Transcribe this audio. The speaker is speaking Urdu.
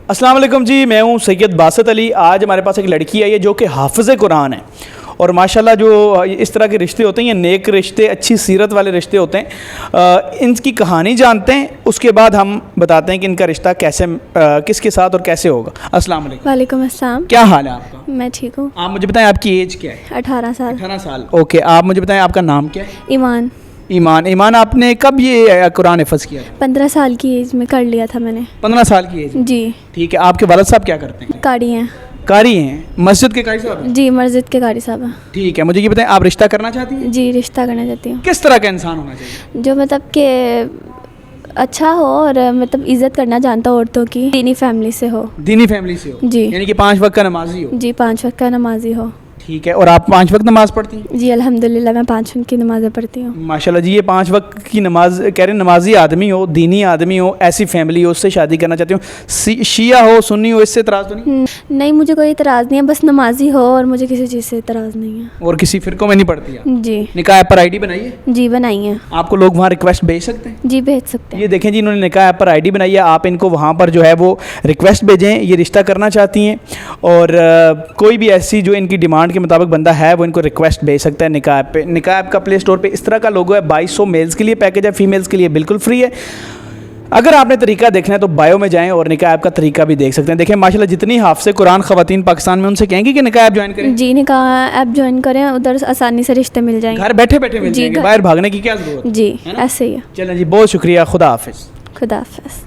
السلام علیکم جی، میں ہوں سید باسط علی۔ آج ہمارے پاس ایک لڑکی آئی ہے جو کہ حافظ قرآن ہے، اور ماشاءاللہ جو اس طرح کے رشتے ہوتے ہیں یہ نیک رشتے، اچھی سیرت والے رشتے ہوتے ہیں۔ ان کی کہانی جانتے ہیں، اس کے بعد ہم بتاتے ہیں کہ ان کا رشتہ کیسے کس کے ساتھ اور کیسے ہوگا۔ السلام علیکم۔ وعلیکم السلام۔ کیا حال ہے آپ کا؟ میں ٹھیک ہوں۔ آپ مجھے بتائیں آپ کی ایج کیا ہے؟ 18 سال۔ 18 سال، اوکے۔ آپ مجھے بتائیں آپ کا نام کیا ہے؟ ایمان۔ ایمان، آپ نے کب یہ قرآن حفظ کیا؟ 15 سال کی ایج میں کر لیا تھا میں نے۔ 15 سال کی ایج؟ جی۔ ٹھیک ہے۔ آپ کے والد صاحب کیا کرتے ہیں؟ قاری ہیں۔ قاری ہیں؟ مسجد کے قاری صاحب ہیں؟ جی، مسجد کے قاری صاحب ہیں۔ ٹھیک ہے۔ مجھے یہ بتائیں آپ رشتہ کرنا چاہتی ہیں؟ جی، رشتہ کرنا چاہتی ہوں۔ کس طرح کا انسان ہونا چاہیے؟ جو مطلب کہ اچھا ہو اور مطلب عزت کرنا جانتا ہو عورتوں کی، دینی فیملی سے ہو۔ دینی فیملی سے ہو؟ جی۔ یعنی کہ 5 وقت کا نمازی ہو؟ جی، 5 وقت کا نمازی ہو۔ ٹھیک ہے۔ اور آپ 5 وقت نماز پڑھتی ہیں؟ جی الحمدللہ، میں 5 وقت کی نمازیں پڑھتی ہوں۔ ماشاءاللہ جی، یہ 5 وقت کی نماز کہہ رہے ہیں، نمازی آدمی ہو، دینی آدمی ہو، ایسی فیملی ہو، اس سے شادی کرنا چاہتی ہوں۔ شیعہ ہو، سنی ہو، اس سے اعتراض تو نہیں؟ نہیں، مجھے کوئی اعتراض نہیں ہے، بس نمازی ہو اور مجھے کسی چیز سے اعتراض نہیں ہے۔ اور کسی فرقوں میں نہیں پڑھتی آپ؟ جی۔ نکاح ایپ پر ID بنائی ہے؟ جی بنائی ہیں۔ آپ کو لوگ وہاں ریکویسٹ بھیج سکتے ہیں؟ جی بھیج سکتے ہیں۔ یہ دیکھیں جی، انہوں نے نکاح ایپ پر ID بنائی ہے، آپ ان کو وہاں پر جو ہے وہ ریکویسٹ بھیجیں، یہ رشتہ کرنا چاہتی ہیں، اور کوئی بھی ایسی جو ان کی ڈیمانڈ کے مطابق بندہ ہے وہ ان کو ریکویسٹ بھیج سکتا ہے نکاح ایپ پہ۔ نکاح ایپ کا پلے سٹور پہ اس طرح کا لوگو ہے، 2200 میلز کے لیے پیکیج ہے، فیمیلز کے لیے بالکل فری ہے۔ اگر آپ نے طریقہ دیکھنا ہے تو بایو میں جائیں اور نکاح ایپ کا طریقہ بھی دیکھ سکتے ہیں۔ دیکھیں ماشاءاللہ جتنی حافظ قرآن خواتین پاکستان میں، ان سے کہیں گے کہ نکاح ایپ جوائن کریں؟ جی، نکاح ایپ جوائن کریں، ادھر آسانی سے رشتے مل جائیں گے، گھر بیٹھے بیٹھے مل جائیں گے، باہر بھاگنے کی کیا ضرورت ہے؟ جی ایسے ہی ہے۔ چلیں جی، بہت شکریہ، خدا حافظ۔ خدا حافظ۔